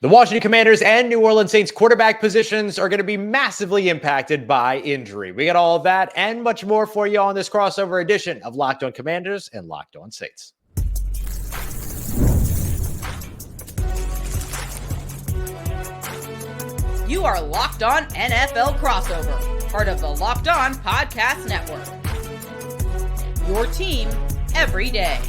The Washington Commanders and New Orleans Saints quarterback positions are going to be massively impacted by injury. We got all of that and much more for you on this crossover edition of Locked On Commanders and Locked On Saints. You are Locked On NFL Crossover, part of the Locked On Podcast Network. Your team every day.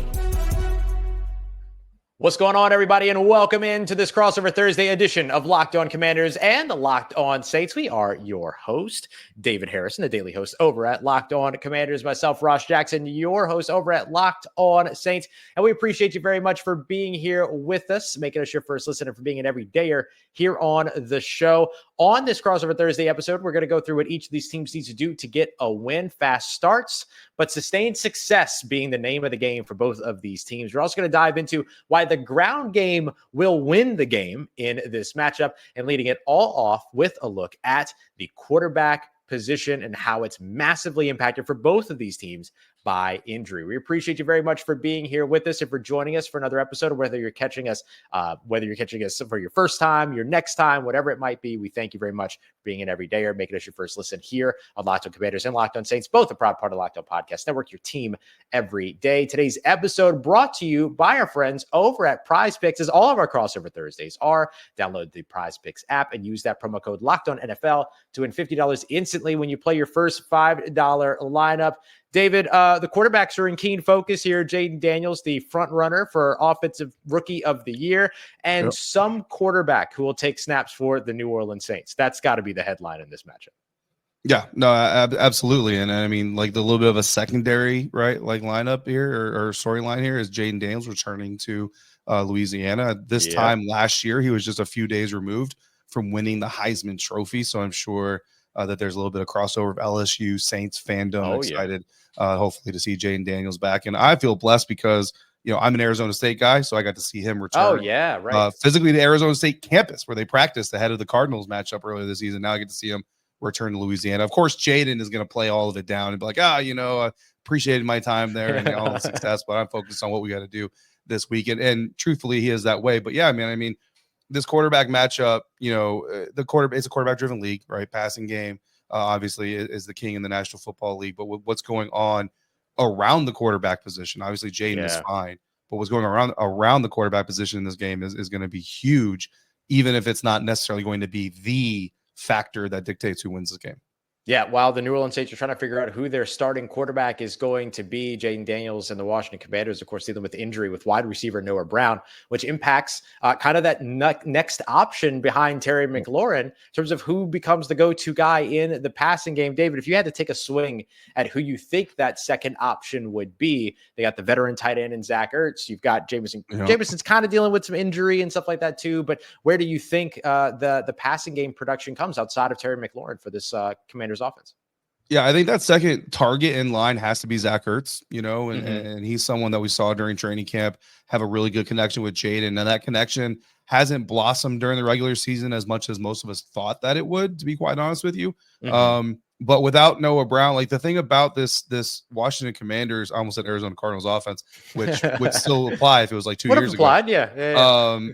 What's going on, everybody, and welcome into this crossover Thursday edition of Locked On Commanders and Locked On Saints. We are your host, David Harrison, the daily host over at Locked On Commanders. Myself, Ross Jackson, your host over at Locked On Saints. And we appreciate you very much for being here with us, making us your first listener, for being an everydayer here on the show. On this crossover Thursday episode, we're going to go through what each of these teams needs to do to get a win. Fast starts, but sustained success being the name of the game for both of these teams. We're also going to dive into why the ground game will win the game in this matchup, and leading it all off with a look at the quarterback position and how it's massively impacted for both of these teams by injury. We appreciate you very much for being here with us and for joining us for another episode, whether you're catching us for your first time, your next time, whatever it might be. We thank you very much for being an everydayer, making us your first listen here on Locked On Commanders and Locked On Saints, both a proud part of Locked On Podcast Network, your team every day. Today's episode brought to you by our friends over at Prize Picks, as all of our crossover Thursdays are. Download the Prize Picks app and use that promo code LOCKEDONNFL to win $50 instantly when you play your first $5 lineup. David, the quarterbacks are in keen focus here. Jayden Daniels, the front runner for Offensive Rookie of the Year, and some quarterback who will take snaps for the New Orleans Saints. That's got to be the headline in this matchup. Yeah, no, absolutely. And I mean, like, the little bit of a secondary, right, like lineup here or storyline here is Jayden Daniels returning to Louisiana. This time last year, he was just a few days removed from winning the Heisman Trophy. So I'm sure that there's a little bit of crossover of LSU Saints fandom. Excited, hopefully, to see Jayden Daniels back. And I feel blessed because, you know, I'm an Arizona State guy, so I got to see him return. Physically to Arizona State campus where they practiced ahead of the Cardinals matchup earlier this season. Now I get to see him return to Louisiana. Of course, Jayden is going to play all of it down and be like, I appreciated my time there and all the success, but I'm focused on what we got to do this weekend. And truthfully, he is that way. But yeah, man, I mean, this quarterback matchup, it's a quarterback-driven league, right? Passing game, obviously, is the king in the National Football League. But what's going on around the quarterback position, obviously, Jayden is fine. But what's going on around the quarterback position in this game is going to be huge, even if it's not necessarily going to be the factor that dictates who wins this game. Yeah, while the New Orleans Saints are trying to figure out who their starting quarterback is going to be, Jayden Daniels and the Washington Commanders, of course, dealing with injury with wide receiver Noah Brown, which impacts kind of that next option behind Terry McLaurin in terms of who becomes the go-to guy in the passing game. David, if you had to take a swing at who you think that second option would be, they got the veteran tight end in Zach Ertz. You've got Jameson. Jameson's kind of dealing with some injury and stuff like that too, but where do you think the passing game production comes outside of Terry McLaurin for this Commanders offense? Yeah, I think that second target in line has to be Zach Ertz, and he's someone that we saw during training camp have a really good connection with Jayden. And that connection hasn't blossomed during the regular season as much as most of us thought that it would, to be quite honest with you. But without Noah Brown, like, the thing about this Washington Commanders, I almost said Arizona Cardinals offense, which would still apply if it was like 2 years ago.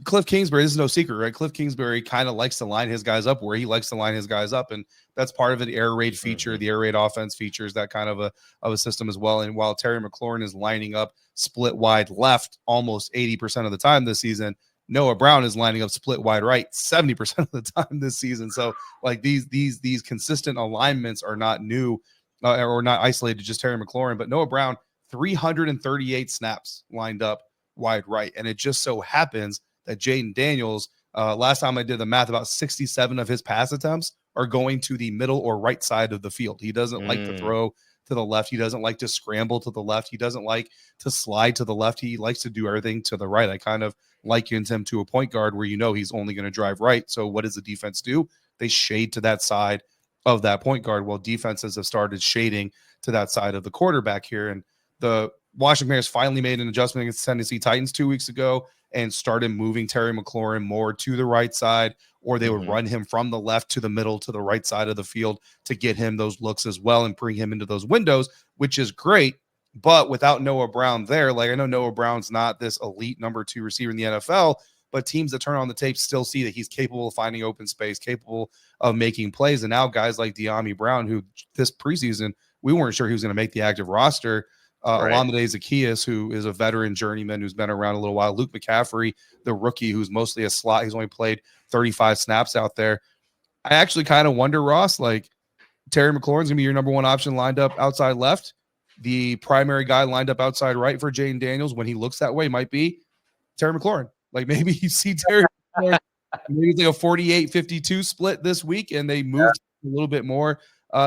Cliff Kingsbury, this is no secret, right? Cliff Kingsbury kind of likes to line his guys up where he likes to line his guys up. And that's part of it. The air raid feature, the air raid offense features that kind of a system as well. And while Terry McLaurin is lining up split wide left almost 80% of the time this season, Noah Brown is lining up split wide right 70% of the time this season. So, like, these consistent alignments are not new or not isolated to just Terry McLaurin, but Noah Brown, 338 snaps lined up wide right. And it just so happens that Jayden Daniels, last time I did the math, about 67 of his pass attempts are going to the middle or right side of the field. He doesn't like to throw to the left. He doesn't like to scramble to the left. He doesn't like to slide to the left. He likes to do everything to the right. I kind of likened him to a point guard where he's only going to drive right. So what does the defense do? They shade to that side of that point guard. Well, defenses have started shading to that side of the quarterback here. And the Washington Commanders finally made an adjustment against Tennessee Titans 2 weeks ago and started moving Terry McLaurin more to the right side, or they would run him from the left to the middle to the right side of the field to get him those looks as well and bring him into those windows, which is great. But without Noah Brown there, like, I know Noah Brown's not this elite number 2 receiver in the NFL, but teams that turn on the tape still see that he's capable of finding open space, capable of making plays. And now guys like De'Ami Brown, who this preseason, we weren't sure he was going to make the active roster. Olamide Zaccheaus, who is a veteran journeyman who's been around a little while. Luke McCaffrey, the rookie, who's mostly a slot. He's only played 35 snaps out there. I actually kind of wonder, Ross, like Terry McLaurin's going to be your number one option lined up outside left. The primary guy lined up outside right for Jayden Daniels, when he looks that way, might be Terry McLaurin. Like maybe you see Terry McLaurin, maybe it's like a 48-52 split this week, and they moved a little bit more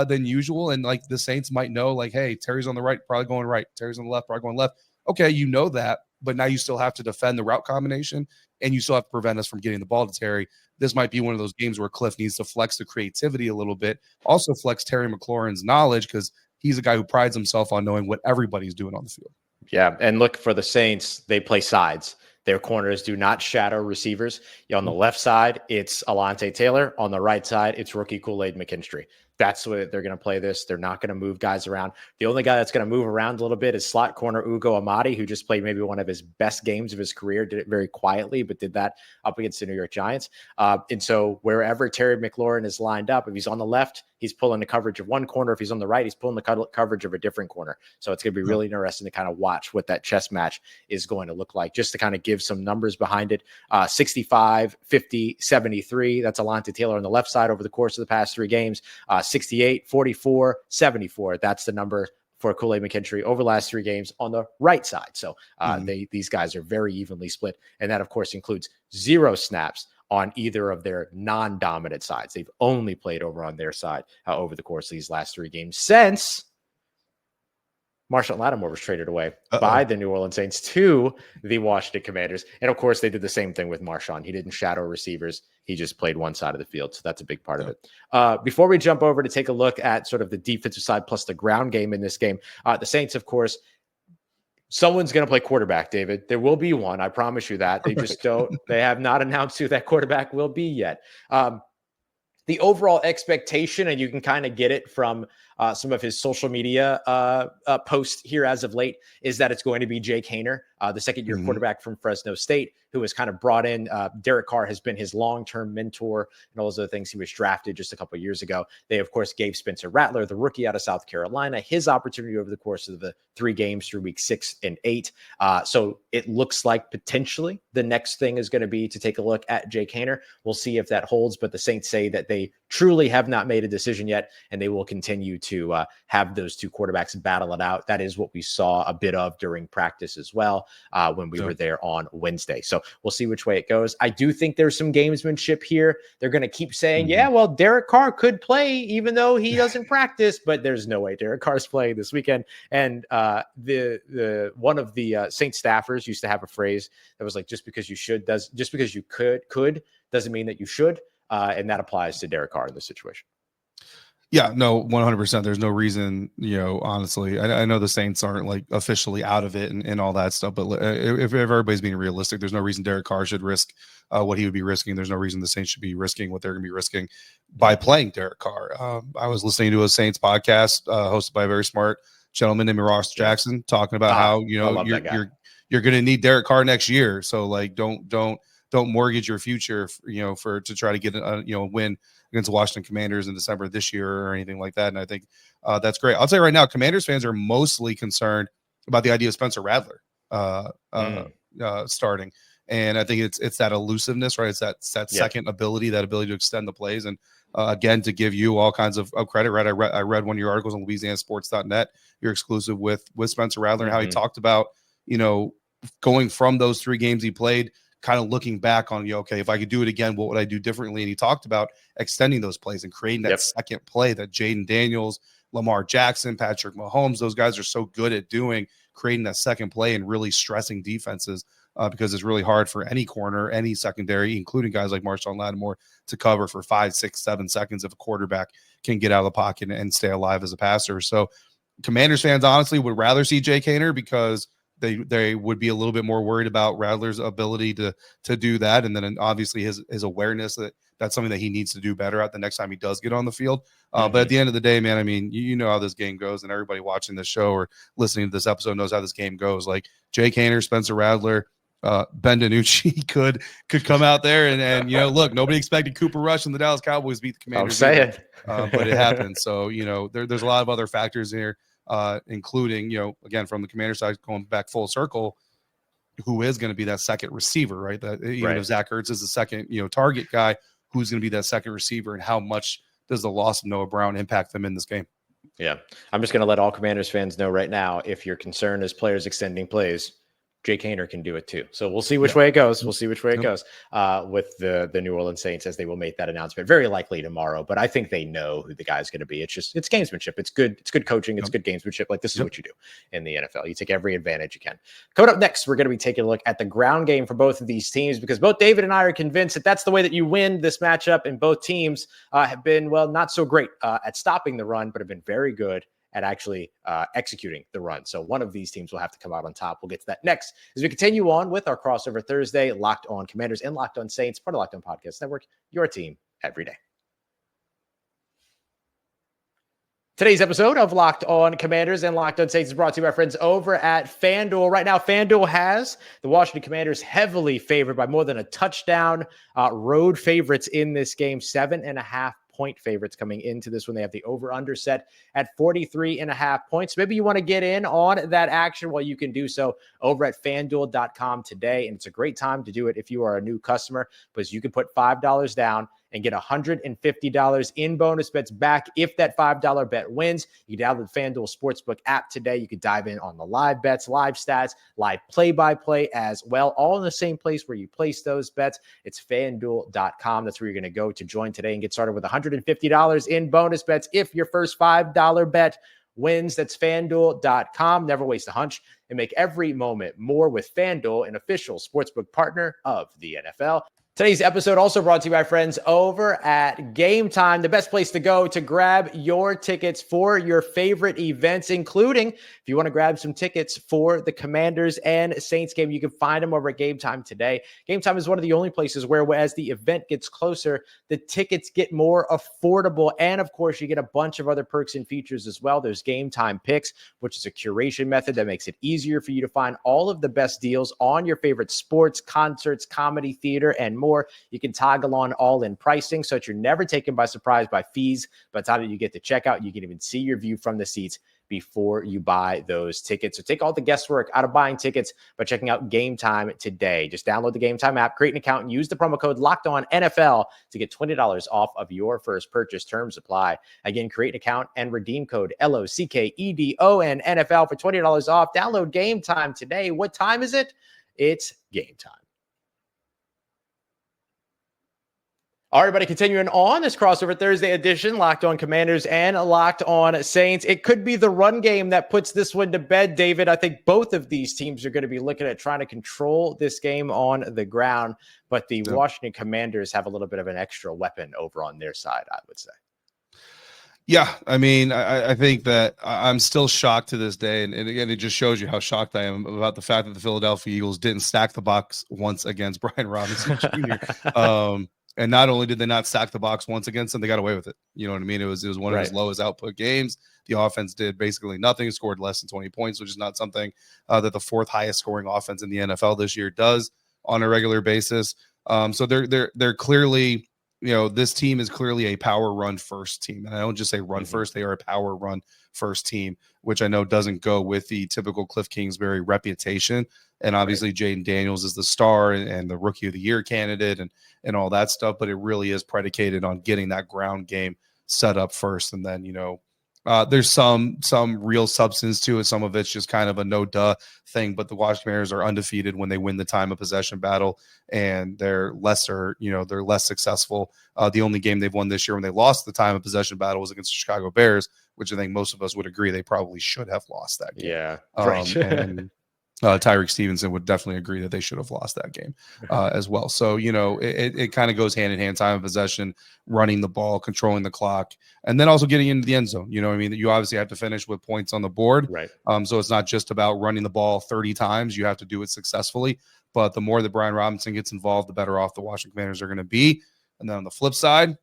than usual. And like the Saints might know, like, hey, Terry's on the right, probably going right. Terry's on the left, probably going left. Okay, you know that, but now you still have to defend the route combination, and you still have to prevent us from getting the ball to Terry. This might be one of those games where Cliff needs to flex the creativity a little bit, also flex Terry McLaurin's knowledge, because he's a guy who prides himself on knowing what everybody's doing on the field. Yeah, and look, for the Saints, they play sides. Their corners do not shadow receivers. On the left side, it's Alontae Taylor. On the right side, it's rookie Kool-Aid McKinstry. That's what they're going to play this. They're not going to move guys around. The only guy that's going to move around a little bit is slot corner Ugo Amadi, who just played maybe one of his best games of his career, did it very quietly, but did that up against the New York Giants. And so wherever Terry McLaurin is lined up, if he's on the left, he's pulling the coverage of one corner. If he's on the right, he's pulling the coverage of a different corner. So it's going to be really interesting to kind of watch what that chess match is going to look like, just to kind of give some numbers behind it. 65, 50, 73. That's Alontae Taylor on the left side over the course of the past 3 games. 68, 44, 74. That's the number for Kool-Aid McKinstry over the last 3 games on the right side. So these guys are very evenly split. And that, of course, includes 0 snaps on either of their non-dominant sides. They've only played over on their side over the course of these last 3 games since Marshawn Lattimore was traded away by the New Orleans Saints to the Washington Commanders. And of course, they did the same thing with Marshawn. He didn't shadow receivers. He just played one side of the field. So that's a big part of it. Before we jump over to take a look at sort of the defensive side plus the ground game in this game, the Saints, of course, someone's going to play quarterback, David. There will be one. I promise you that. They just don't. They have not announced who that quarterback will be yet. The overall expectation, and you can kind of get it from some of his social media posts here as of late, is that it's going to be Jake Haener, the second-year quarterback from Fresno State, who was kind of brought in. Derek Carr has been his long-term mentor and all those other things. He was drafted just a couple of years ago. They, of course, gave Spencer Rattler, the rookie out of South Carolina, his opportunity over the course of the 3 games through week 6 and 8. So it looks like potentially the next thing is going to be to take a look at Jake Haener. We'll see if that holds, but the Saints say that they truly have not made a decision yet, and they will continue to have those 2 quarterbacks battle it out. That is what we saw a bit of during practice as well when we were there on Wednesday. So we'll see which way it goes. I do think there's some gamesmanship here. They're going to keep saying, yeah, well, Derek Carr could play even though he doesn't practice, but there's no way Derek Carr's playing this weekend. And the one of the Saints staffers used to have a phrase that was like, just because you could doesn't mean that you should. And that applies to Derek Carr in this situation. Yeah, no, 100%. There's no reason, honestly, I know the Saints aren't like officially out of it and all that stuff, but if everybody's being realistic, there's no reason Derek Carr should risk what he would be risking. There's no reason the Saints should be risking what they're going to be risking by playing Derek Carr. I was listening to a Saints podcast hosted by a very smart gentleman named Ross Jackson talking about how, you're going to need Derek Carr next year. So like, don't mortgage your future, to try to get a win against the Washington Commanders in December this year or anything like that. And I think that's great. I'll tell you right now, Commanders fans are mostly concerned about the idea of Spencer Rattler starting. And I think it's that elusiveness, right? It's that second ability, that ability to extend the plays. And again, to give you all kinds of credit, right? I read one of your articles on LouisianaSports.net. You're exclusive with Spencer Rattler and how he talked about, going from those 3 games he played, kind of looking back on, okay, if I could do it again, what would I do differently? And he talked about extending those plays and creating that second play that Jayden Daniels, Lamar Jackson, Patrick Mahomes, those guys are so good at doing, creating that second play and really stressing defenses because it's really hard for any corner, any secondary, including guys like Marshawn Lattimore, to cover for 5, 6, 7 seconds if a quarterback can get out of the pocket and stay alive as a passer. So Commanders fans honestly would rather see Jake Haener because they would be a little bit more worried about Rattler's ability to do that. And then obviously his awareness that that's something that he needs to do better at the next time he does get on the field. But at the end of the day, man, I mean, you know how this game goes, and everybody watching this show or listening to this episode knows how this game goes. Like Jake Haener, Spencer Rattler, Ben DiNucci could come out there and look, nobody expected Cooper Rush and the Dallas Cowboys beat the Commanders. I'm saying, but it happened. So there's a lot of other factors here, including again from the Commander side going back full circle, who is going to be that second receiver, right? That even if Zach Ertz is the second target guy, who's going to be that second receiver, and how much does the loss of Noah Brown impact them in this game? Yeah, I'm just going to let all Commanders fans know right now, if your concern is players extending plays, Jake Haener can do it too. So we'll see which way it goes. We'll see which way it goes with the New Orleans Saints, as they will make that announcement very likely tomorrow. But I think they know who the guy's going to be. It's gamesmanship. It's good coaching. It's good gamesmanship. Like, this is what you do in the NFL. You take every advantage you can. Coming up next, we're going to be taking a look at the ground game for both of these teams, because both David and I are convinced that that's the way that you win this matchup. And both teams have been, well, not so great at stopping the run, but have been very good at actually executing the run. So one of these teams will have to come out on top. We'll get to that next as we continue on with our crossover Thursday, Locked On Commanders and Locked On Saints, part of Locked On Podcast Network, your team every day. Today's episode of Locked On Commanders and Locked On Saints is brought to you by friends over at FanDuel. Right now, FanDuel has the Washington Commanders heavily favored by more than a touchdown. Road favorites in this game, 7.5-point favorites coming into this one. They have the over-under set at 43.5 points. Maybe you want to get in on that action. Well, you can do so over at FanDuel.com today, and it's a great time to do it if you are a new customer, because you can put $5 down and get $150 in bonus bets back if that $5 bet wins. You can download the FanDuel Sportsbook app today. You can dive in on the live bets, live stats, live play-by-play as well, all in the same place where you place those bets. It's FanDuel.com. That's where you're going to go to join today and get started with $150 in bonus bets if your first $5 bet wins. That's FanDuel.com. Never waste a hunch and make every moment more with FanDuel, an official sportsbook partner of the NFL. Today's episode also brought to you by friends over at Game Time, the best place to go to grab your tickets for your favorite events, including if you want to grab some tickets for the Commanders and Saints game, you can find them over at Game Time today. Game Time is one of the only places where, as the event gets closer, the tickets get more affordable. And of course, you get a bunch of other perks and features as well. There's Game Time Picks, which is a curation method that makes it easier for you to find all of the best deals on your favorite sports, concerts, comedy, theater, and more. You can toggle on all-in pricing so that you're never taken by surprise by fees. By the time that you get to checkout, you can even see your view from the seats before you buy those tickets. So take all the guesswork out of buying tickets by checking out Game Time today. Just download the Game Time app, create an account, and use the promo code LOCKEDONNFL to get $20 off of your first purchase. Terms apply. Again, create an account and redeem code LOCKEDONNFL for $20 off. Download Game Time today. What time is it? It's game time. All right, everybody, continuing on this crossover Thursday edition, Locked On Commanders and Locked On Saints. It could be the run game that puts this one to bed, David. I think both of these teams are going to be looking at trying to control this game on the ground, but the Washington Commanders have a little bit of an extra weapon over on their side, I would say. Yeah, I mean, I think that I'm still shocked to this day, and again, it just shows you how shocked I am about the fact that the Philadelphia Eagles didn't stack the box once against Brian Robinson Jr. And not only did they not stack the box once against them, they got away with it. You know what I mean? It was one of his lowest output games. The offense did basically nothing, scored less than 20 points, which is not something that the fourth highest scoring offense in the NFL this year does on a regular basis. So they're clearly, this team is clearly a power run first team. And I don't just say run first, they are a power run first team, which I know doesn't go with the typical Cliff Kingsbury reputation. And obviously Jayden Daniels is the star and the rookie of the year candidate and all that stuff, but it really is predicated on getting that ground game set up first. And then, there's some real substance to it. Some of it's just kind of a no duh thing, but the Washington Commanders are undefeated when they win the time of possession battle, and they're less successful. The only game they've won this year when they lost the time of possession battle was against the Chicago Bears, which I think most of us would agree they probably should have lost that game. Yeah. Right. And Tyreek Stevenson would definitely agree that they should have lost that game as well. So, it kind of goes hand in hand, time of possession, running the ball, controlling the clock, and then also getting into the end zone. You obviously have to finish with points on the board. Right. So it's not just about running the ball 30 times. You have to do it successfully. But the more that Brian Robinson gets involved, the better off the Washington Commanders are going to be. And then on the flip side,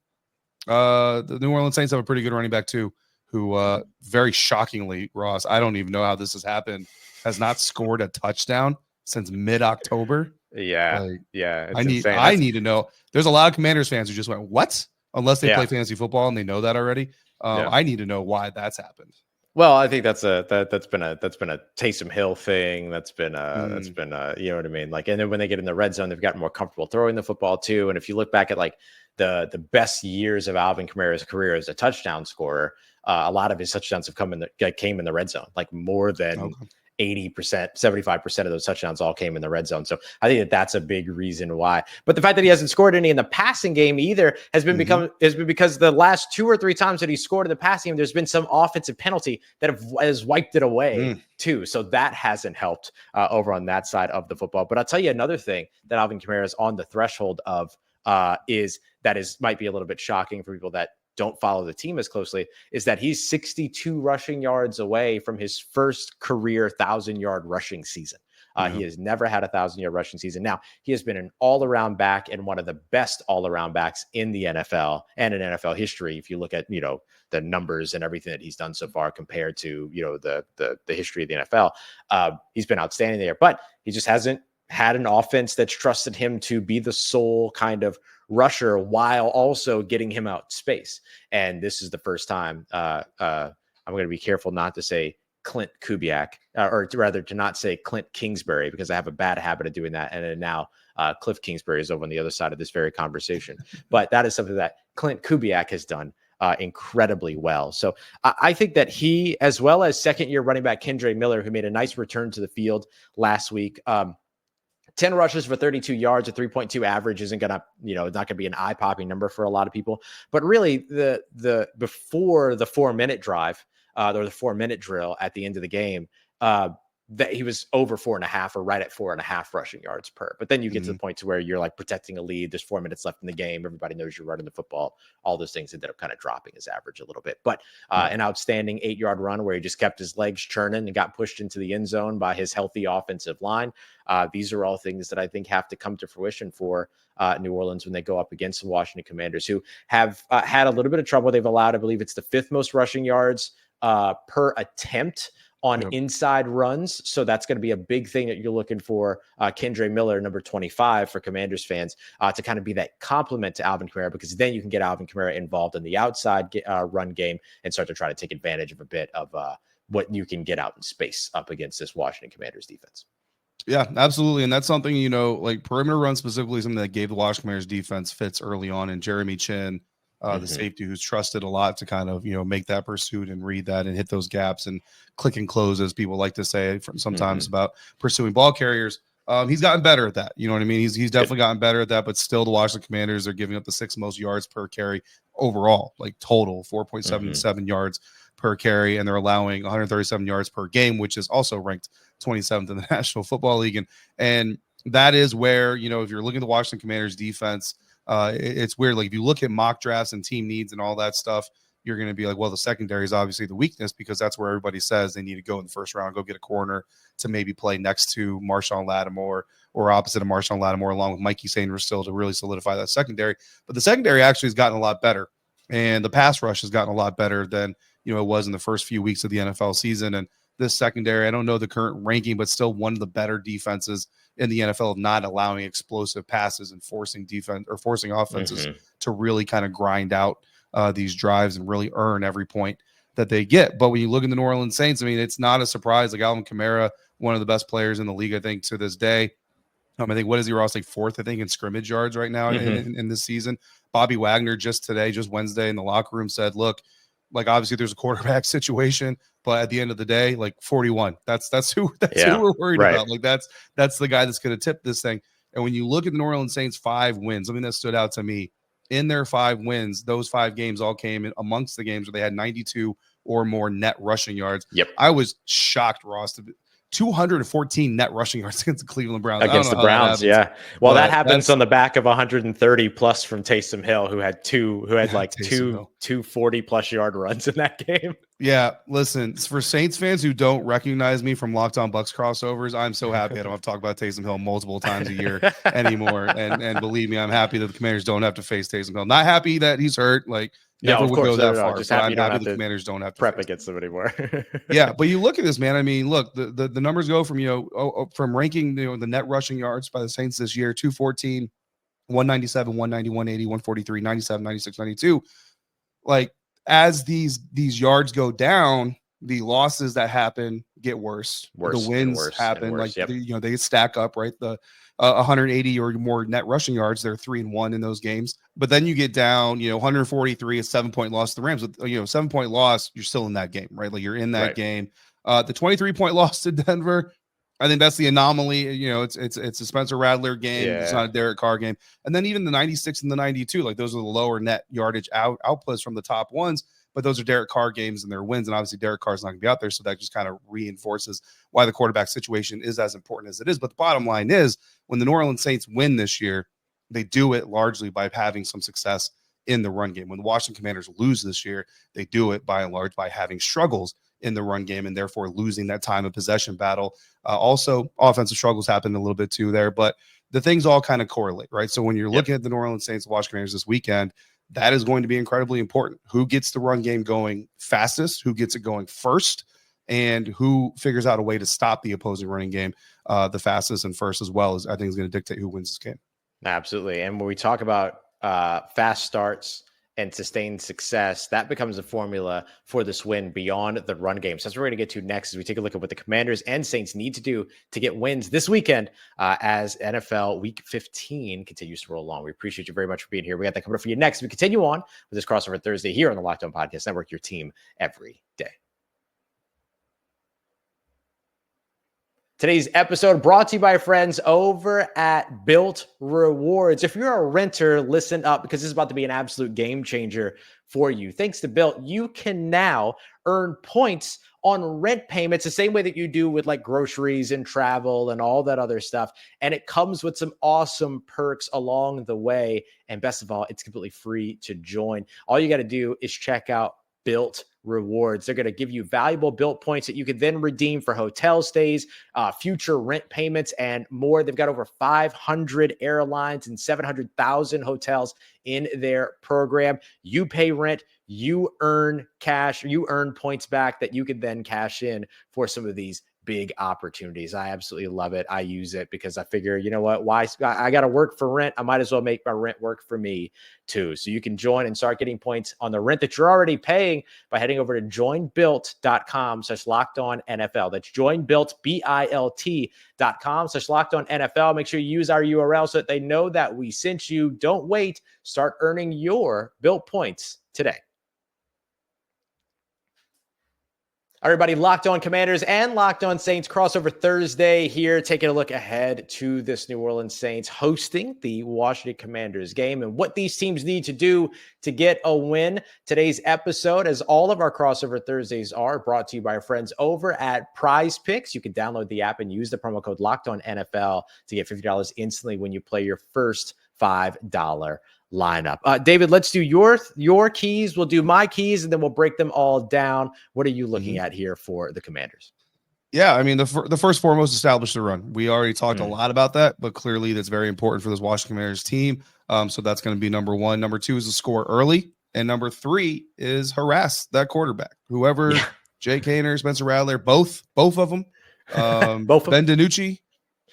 the New Orleans Saints have a pretty good running back too, who very shockingly, Ross, I don't even know how this has happened, has not scored a touchdown since mid-October. Yeah. Like, Yeah. It's I insane. need to know. There's a lot of Commanders fans who just went, what? Unless they Yeah. play fantasy football and they know that already. Yeah. I need to know why that's happened. Well, I think that's been a Taysom Hill thing. That's been you know what I mean? Like, and then when they get in the red zone, they've gotten more comfortable throwing the football too. And if you look back at like the best years of Alvin Kamara's career as a touchdown scorer, a lot of his touchdowns came in the red zone, like more than 80%, 75% of those touchdowns all came in the red zone. So I think that's a big reason why. But the fact that he hasn't scored any in the passing game either has been because the last 2 or 3 times that he scored in the passing game, there's been some offensive penalty that has wiped it away too. So that hasn't helped over on that side of the football. But I'll tell you another thing that Alvin Kamara is on the threshold of might be a little bit shocking for people that don't follow the team as closely, is that he's 62 rushing yards away from his first career 1,000-yard rushing season. He has never had a 1,000-yard rushing season. Now, he has been an all-around back and one of the best all-around backs in the NFL and in NFL history. If you look at, the numbers and everything that he's done so far compared to, the history of the NFL, he's been outstanding there, but he just hasn't had an offense that's trusted him to be the sole kind of rusher while also getting him out space. And this is the first time I'm going to be careful not to say Clint Kubiak, or rather to not say Clint Kingsbury, because I have a bad habit of doing that. And then now Cliff Kingsbury is over on the other side of this very conversation. But that is something that Clint Kubiak has done incredibly well. So I think that he, as well as second-year running back Kendre Miller, who made a nice return to the field last week, 10 rushes for 32 yards, a 3.2 average isn't gonna, not gonna be an eye-popping number for a lot of people. But really, the before the 4-minute drive or the 4-minute drill at the end of the game, that he was over 4.5 or right at 4.5 rushing yards per. But then you get to the point to where you're like protecting a lead. There's 4 minutes left in the game. Everybody knows you're running the football. All those things ended up kind of dropping his average a little bit. But an outstanding 8-yard run where he just kept his legs churning and got pushed into the end zone by his healthy offensive line. These are all things that I think have to come to fruition for New Orleans when they go up against the Washington Commanders, who have had a little bit of trouble. They've allowed, I believe it's the 5th most rushing yards per attempt on inside runs. So that's going to be a big thing that you're looking for Kendre Miller, number 25 for Commanders fans, to kind of be that complement to Alvin Kamara, because then you can get Alvin Kamara involved in the outside run game and start to try to take advantage of a bit of what you can get out in space up against this Washington Commanders defense. Yeah, absolutely. And that's something, like perimeter run specifically, something that gave the Washington Commanders defense fits early on. And Jeremy Chin, the safety who's trusted a lot to kind of, make that pursuit and read that and hit those gaps and click and close, as people like to say sometimes about pursuing ball carriers. He's gotten better at that. You know what I mean? He's definitely gotten better at that, but still the Washington Commanders are giving up the 6th most yards per carry overall, like total 4.77 yards per carry. And they're allowing 137 yards per game, which is also ranked 27th in the National Football League. And that is where, if you're looking at the Washington Commanders defense, it's weird. Like if you look at mock drafts and team needs and all that stuff, you're going to be like, well, the secondary is obviously the weakness, because that's where everybody says they need to go in the first round, go get a corner to maybe play next to Marshawn Lattimore or opposite of Marshawn Lattimore, along with Mikey Sanders still, to really solidify that secondary. But the secondary actually has gotten a lot better, and the pass rush has gotten a lot better than, it was in the first few weeks of the NFL season. And this secondary, I don't know the current ranking, but still one of the better defenses in the NFL of not allowing explosive passes and forcing offenses to really kind of grind out these drives and really earn every point that they get. But when you look at the New Orleans Saints, I mean, it's not a surprise. Like Alvin Kamara, one of the best players in the league, I think, to this day. I think, what is he, Ross? Like 4th, I think, in scrimmage yards right now in this season. Bobby Wagner just Wednesday in the locker room said, look, like obviously there's a quarterback situation, but at the end of the day, like 41, that's who we're worried about. Like that's the guy that's going to tip this thing. And when you look at the New Orleans Saints 5 wins, something that stood out to me in their 5 wins, those 5 games all came in amongst the games where they had 92 or more net rushing yards. Yep. I was shocked, Ross, 214 net rushing yards against the Cleveland Browns. Against the Browns, yeah. Well, that happens on the back of 130 plus from Taysom Hill, who had 240 plus yard runs in that game. Yeah, listen, for Saints fans who don't recognize me from Locked On Bucks crossovers, I'm so happy I don't have to talk about Taysom Hill multiple times a year anymore. And believe me, I'm happy that the Commanders don't have to face Taysom Hill. Not happy that he's hurt, like never would go that far. Just but happy I'm you don't happy have the to Commanders don't have to prep face against them anymore. Yeah, but you look at this, man. I mean, look, the numbers go from from ranking the net rushing yards by the Saints this year: 214, 197, 190, 180, 143, 97, 96, 92. Like as these yards go down, the losses that happen get worse. The wins happen. Like they stack up, right? The 180 or more net rushing yards, they're 3-1 in those games. But then you get down, 143, a 7-point loss to the Rams. With 7-point loss, you're still in that game, right? Like you're in that game. The 23-point loss to Denver, I think that's the anomaly. It's a Spencer Rattler game. Yeah. It's not a Derek Carr game. And then even the 96 and the 92, like those are the lower net yardage outputs from the top ones. But those are Derek Carr games and their wins. And obviously Derek Carr's not going to be out there. So that just kind of reinforces why the quarterback situation is as important as it is. But the bottom line is when the New Orleans Saints win this year, they do it largely by having some success in the run game. When the Washington Commanders lose this year, they do it by and large by having struggles in the run game and therefore losing that time of possession battle. Also, offensive struggles happen a little bit too there, but the things all kind of correlate, right? So when you're looking at the New Orleans Saints, Washington Commanders this weekend, that is going to be incredibly important. Who gets the run game going fastest? Who gets it going first? And who figures out a way to stop the opposing running game the fastest and first as well, as I think is going to dictate who wins this game. Absolutely. And when we talk about fast starts and sustained success, that becomes a formula for this win beyond the run game. So that's what we're going to get to next as we take a look at what the Commanders and Saints need to do to get wins this weekend as NFL Week 15 continues to roll along. We appreciate you very much for being here. We got that coming up for you next. We continue on with this crossover Thursday here on the Locked On Podcast Network, your team every day. Today's episode brought to you by friends over at Built Rewards. If you're a renter, listen up because this is about to be an absolute game changer for you. Thanks to Built, you can now earn points on rent payments the same way that you do with like groceries and travel and all that other stuff. And it comes with some awesome perks along the way. And best of all, it's completely free to join. All you got to do is check out Built Rewards. They're going to give you valuable Built points that you can then redeem for hotel stays, future rent payments, and more. They've got over 500 airlines and 700,000 hotels in their program. You pay rent, you earn cash, you earn points back that you can then cash in for some of these big opportunities. I absolutely love it. I use it because I figure, you know what, why I got to work for rent. I might as well make my rent work for me too. So you can join and start getting points on the rent that you're already paying by heading over to joinbuilt.com/lockedonnfl. That's joinbuilt.com/lockedonnfl. Make sure you use our URL so that they know that we sent you. Don't wait. Start earning your Built points today. Everybody, Locked On Commanders and Locked On Saints crossover Thursday here, taking a look ahead to this New Orleans Saints hosting the Washington Commanders game and what these teams need to do to get a win. Today's episode, as all of our crossover Thursdays are, brought to you by our friends over at Prize Picks. You can download the app and use the promo code Locked On NFL to get $50 instantly when you play your first $5 lineup. David, let's do your keys. We'll do my keys, and then we'll break them all down. What are you looking at here for the Commanders? Yeah, I mean, the first foremost, establish the run. We already talked a lot about that, but clearly that's very important for this Washington Commanders team. So that's going to be number one. Number two is to score early. And number three is harass that quarterback. Whoever, Jake Haener, Spencer Rattler, both of them. Both Ben DiNucci,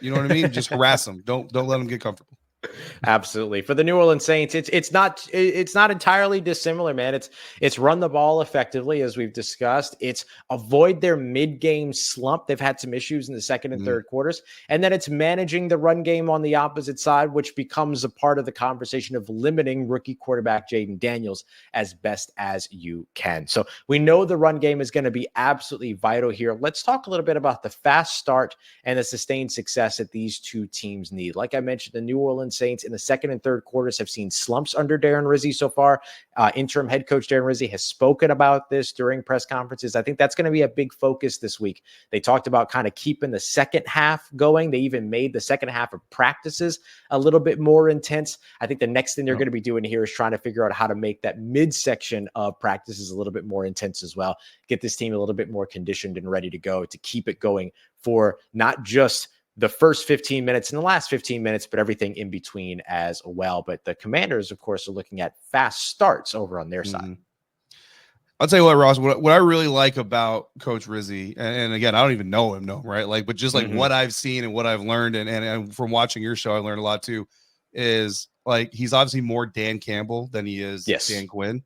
you know what I mean? Just harass them. Don't let them get comfortable. Absolutely. For the New Orleans Saints, it's not entirely dissimilar, man. It's run the ball effectively, as we've discussed. It's avoid their mid-game slump. They've had some issues in the second and third quarters. And then it's managing the run game on the opposite side, which becomes a part of the conversation of limiting rookie quarterback Jayden Daniels as best as you can. So we know the run game is going to be absolutely vital here. Let's talk a little bit about the fast start and the sustained success that these two teams need. Like I mentioned, the New Orleans Orleans Saints in the second and third quarters have seen slumps under Darren Rizzi so far. Interim head coach Darren Rizzi has spoken about this during press conferences. I think that's going to be a big focus this week. They talked about kind of keeping the second half going. They even made the second half of practices a little bit more intense. I think the next thing they're going to be doing here is trying to figure out how to make that midsection of practices a little bit more intense as well. Get this team a little bit more conditioned and ready to go, to keep it going for not just the first 15 minutes and the last 15 minutes, but everything in between as well. But the Commanders, of course, are looking at fast starts over on their side. I'll tell you what, Ross, what I really like about Coach Rizzi, and again, I don't even know him, right? Like, but just like what I've seen and what I've learned, and from watching your show, I learned a lot too, is like, he's obviously more Dan Campbell than he is Dan Quinn.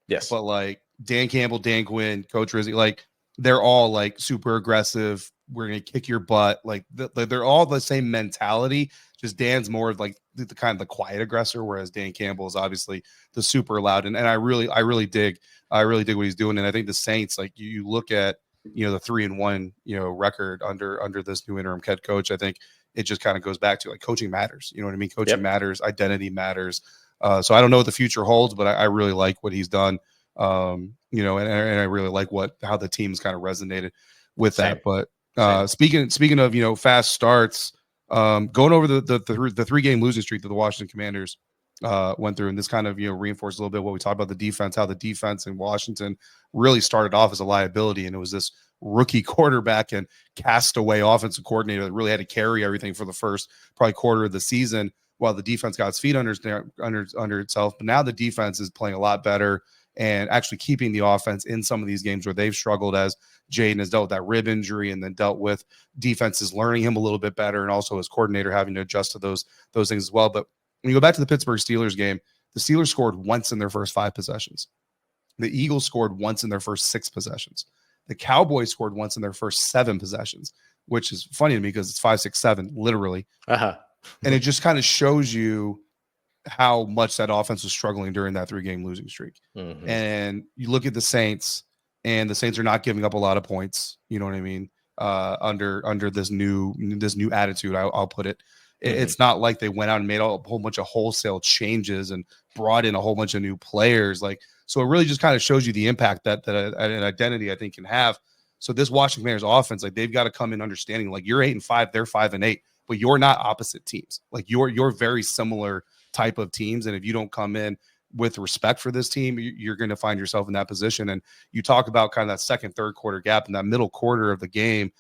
Yes. But like Dan Campbell, Dan Quinn, Coach Rizzi, like they're all like super aggressive. We're going to kick your butt. Like they're all the same mentality. Just Dan's more like the kind of the quiet aggressor, whereas Dan Campbell is obviously the super loud. And I really dig what he's doing. And I think the Saints, like you look at, the 3-1, record under this new interim head coach. I think it just kind of goes back to like coaching matters. You know what I mean? Coaching matters, identity matters. So I don't know what the future holds, but I really like what he's done. And I really like how the team's kind of resonated with that. But speaking of, fast starts, going over the 3-game losing streak that the Washington Commanders went through, and this kind of reinforced a little bit what we talked about the defense, how the defense in Washington really started off as a liability, and it was this rookie quarterback and castaway offensive coordinator that really had to carry everything for the first probably quarter of the season while the defense got its feet under itself. But now the defense is playing a lot better and actually keeping the offense in some of these games where they've struggled, as Jayden has dealt with that rib injury and then dealt with defenses learning him a little bit better, and also his coordinator having to adjust to those things as well. But when you go back to the Pittsburgh Steelers game, the Steelers scored once in their first 5 possessions. The Eagles scored once in their first 6 possessions. The Cowboys scored once in their first 7 possessions, which is funny to me because it's 5, 6, 7, literally. And it just kind of shows you how much that offense was struggling during that 3-game losing streak. And you look at the Saints, and the Saints are not giving up a lot of points. You know what I mean? Under this new attitude, I'll put it. It's not like they went out and made a whole bunch of wholesale changes and brought in a whole bunch of new players. Like, so it really just kind of shows you the impact that an identity, I think, can have. So this Washington Commanders offense, like, they've got to come in understanding, like, you're 8-5, they're 5-8, but you're not opposite teams. Like, you're very similar type of teams. And if you don't come in with respect for this team, you're going to find yourself in that position. And you talk about kind of that second, third quarter gap in that middle quarter of the game.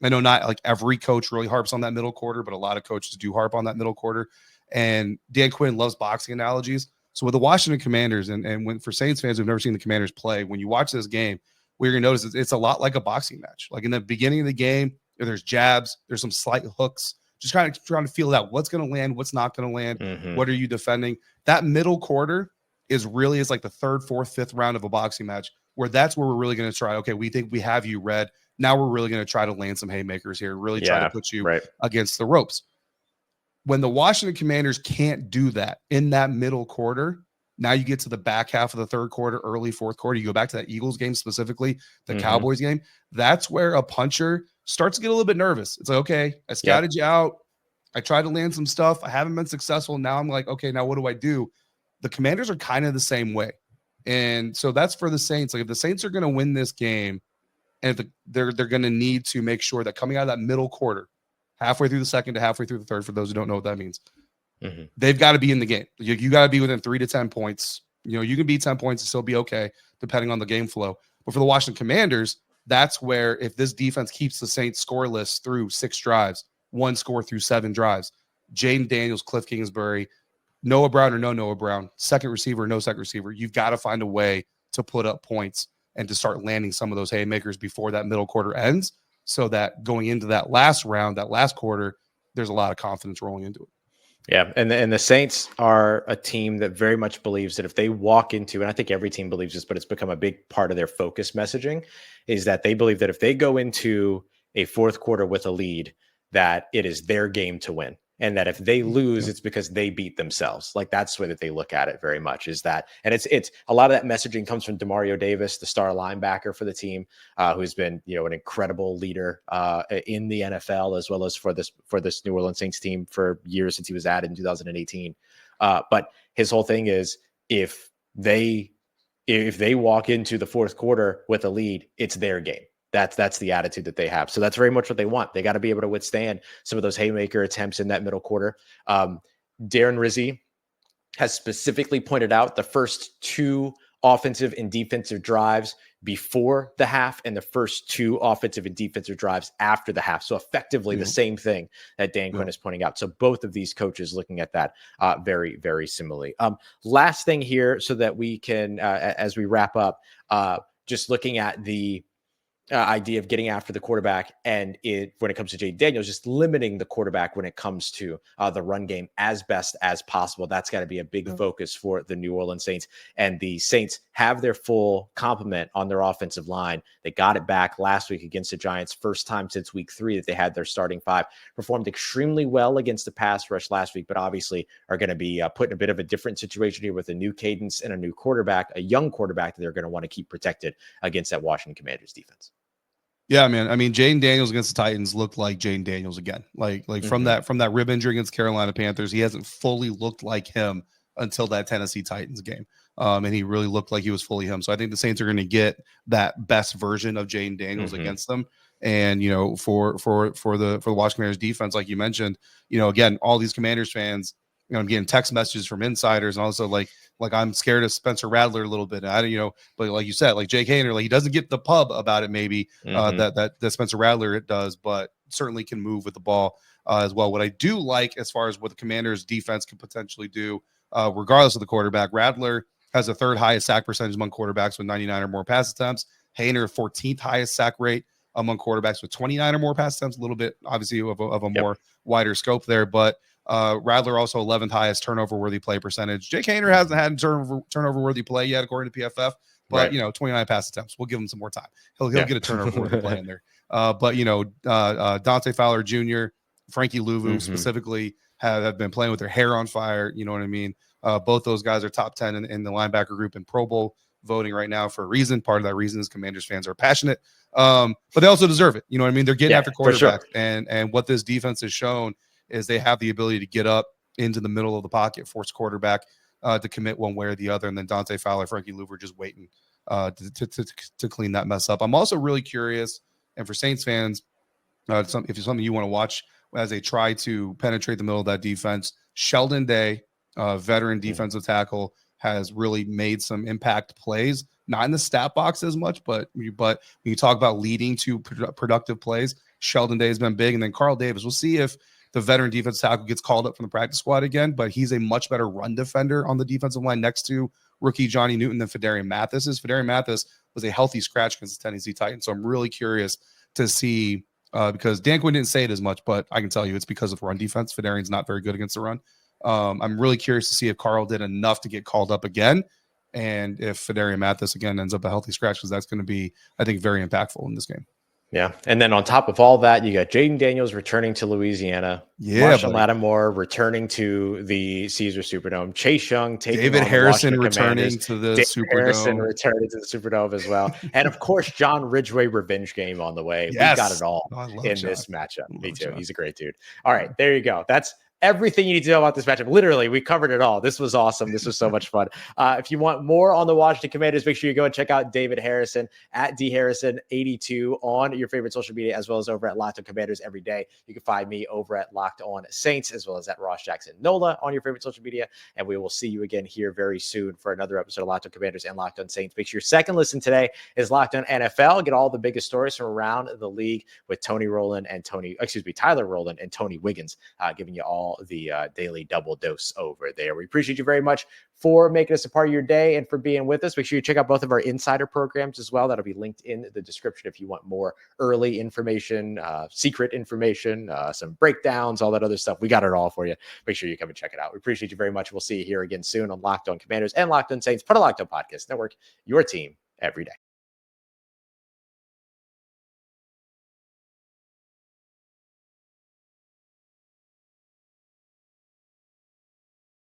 I know not like every coach really harps on that middle quarter, but a lot of coaches do harp on that middle quarter. And Dan Quinn loves boxing analogies. So with the Washington Commanders, and when for Saints fans who've never seen the Commanders play, when you watch this game, what you're going to notice it's a lot like a boxing match. Like in the beginning of the game, there's jabs, there's some slight hooks, just kind of trying to feel out what's going to land, what's not going to land, what are you defending. That middle quarter is like the 3rd, 4th, 5th round of a boxing match, where that's where we're really going to try. Okay, we think we have you read. Now we're really going to try to land some haymakers here, really try to put you against the ropes. When the Washington Commanders can't do that in that middle quarter, now you get to the back half of the 3rd quarter, early 4th quarter, you go back to that Eagles game specifically, the Cowboys game, that's where a puncher starts to get a little bit nervous. It's like, okay, I scouted you out. I tried to land some stuff. I haven't been successful. Now I'm like, okay, now what do I do? The Commanders are kind of the same way. And so that's for the Saints. Like, if the Saints are going to win this game, and if they're going to need to make sure that coming out of that middle quarter, halfway through the second to halfway through the third, for those who don't know what that means, they've got to be in the game. You got to be within 3 to 10 points. You can beat 10 points and still be okay, depending on the game flow. But for the Washington Commanders, that's where, if this defense keeps the Saints scoreless through 6 drives, 1 score through 7 drives, Jayden Daniels, Cliff Kingsbury, Noah Brown or no Noah Brown, second receiver, no second receiver, you've got to find a way to put up points and to start landing some of those haymakers before that middle quarter ends, so that going into that last round, that last quarter, there's a lot of confidence rolling into it. Yeah, and the Saints are a team that very much believes that if they walk into, and I think every team believes this, but it's become a big part of their focus messaging, is that they believe that if they go into a 4th quarter with a lead, that it is their game to win. And that if they lose, it's because they beat themselves. Like that's the way that they look at it very much is that. And it's a lot of that messaging comes from Demario Davis, the star linebacker for the team, who's been, an incredible leader in the NFL, as well as for this New Orleans Saints team for years since he was added in 2018. But his whole thing is if they walk into the fourth quarter with a lead, it's their game. That's the attitude that they have. So that's very much what they want. They got to be able to withstand some of those haymaker attempts in that middle quarter. Darren Rizzi has specifically pointed out the first 2 offensive and defensive drives before the half and the first 2 offensive and defensive drives after the half. So effectively the same thing that Dan Quinn is pointing out. So both of these coaches looking at that very, very similarly. Last thing here so that we can, as we wrap up, just looking at the idea of getting after the quarterback and when it comes to Jayden Daniels, just limiting the quarterback when it comes to the run game as best as possible. That's got to be a big focus for the New Orleans Saints. And the Saints have their full complement on their offensive line. They got it back last week against the Giants. First time since week 3 that they had their starting 5. Performed extremely well against the pass rush last week, but obviously are going to be put in a bit of a different situation here with a new cadence and a new quarterback, a young quarterback that they're going to want to keep protected against that Washington Commanders defense. Yeah, man. I mean, Jayden Daniels against the Titans looked like Jayden Daniels again. Like from that rib injury against Carolina Panthers, he hasn't fully looked like him until that Tennessee Titans game. And he really looked like he was fully him. So I think the Saints are going to get that best version of Jayden Daniels against them. And for the Washington Commanders defense, like you mentioned, again, all these Commanders fans, I'm getting text messages from insiders and also like I'm scared of Spencer Rattler a little bit. But like you said, like Jake Haener, like he doesn't get the pub about it maybe that Spencer Rattler does, but certainly can move with the ball as well. What I do like as far as what the Commanders defense can potentially do, regardless of the quarterback, Rattler has the 3rd highest sack percentage among quarterbacks with 99 or more pass attempts. Haener, 14th highest sack rate among quarterbacks with 29 or more pass attempts. A little bit obviously of a more wider scope there, but Rattler also 11th highest turnover worthy play percentage. Jake Haener hasn't had turnover worthy play yet, according to PFF, but 29 pass attempts. We'll give him some more time. He'll get a turnover worthy play in there. But Dante Fowler Jr., Frankie Louvu specifically have been playing with their hair on fire. You know what I mean? Both those guys are top 10 in the linebacker group in Pro Bowl voting right now for a reason. Part of that reason is Commanders fans are passionate, but they also deserve it. You know what I mean? They're getting after quarterback, and what this defense has shown is they have the ability to get up into the middle of the pocket, force quarterback to commit one way or the other, and then Dante Fowler, Frankie Louvu just waiting to clean that mess up. I'm also really curious, and for Saints fans, if it's something you want to watch as they try to penetrate the middle of that defense, Sheldon Day, veteran defensive tackle, has really made some impact plays, not in the stat box as much, but when you talk about leading to productive plays, Sheldon Day has been big. And then Carl Davis, we'll see if the veteran defensive tackle gets called up from the practice squad again, but he's a much better run defender on the defensive line next to rookie Johnny Newton than Fedarian Mathis is. Fedarian Mathis was a healthy scratch against the Tennessee Titans. So I'm really curious to see, because Dan Quinn didn't say it as much, but I can tell you it's because of run defense. Fedarian's not very good against the run. I'm really curious to see if Carl did enough to get called up again, and if Fedarian Mathis again ends up a healthy scratch, because that's going to be, I think, very impactful in this game. Yeah. And then on top of all that, you got Jayden Daniels returning to Louisiana. Marshall Lattimore returning to the Caesar Superdome. Chase Young taking David on Harrison the returning to the Superdome. Harrison returning to the Superdome as well. And of course, John Ridgway revenge game on the way. Yes. We got it all in John. this matchup. Me too. John. He's a great dude. All right, there you go. That's everything you need to know about this matchup. Literally, we covered it all. This was awesome. This was so much fun. If you want more on the Washington Commanders, make sure you go and check out David Harrison at dharrison82 on your favorite social media, as well as over at Locked On Commanders every day. You can find me over at Locked On Saints, as well as at Ross Jackson Nola on your favorite social media. And we will see you again here very soon for another episode of Locked On Commanders and Locked On Saints. Make sure your second listen today is Locked On NFL. Get all the biggest stories from around the league with Tyler Rowland and Tony Wiggins, giving you all the daily double dose over there. We appreciate you very much for making us a part of your day and for being with us. Make sure you check out both of our insider programs as well. That'll be linked in the description if you want more early information, secret information, some breakdowns, all that other stuff. We got it all for you. Make sure you come and check it out. We appreciate you very much. We'll see you here again soon on Locked On Commanders and Locked On Saints, part of Locked On Podcast Network, your team every day.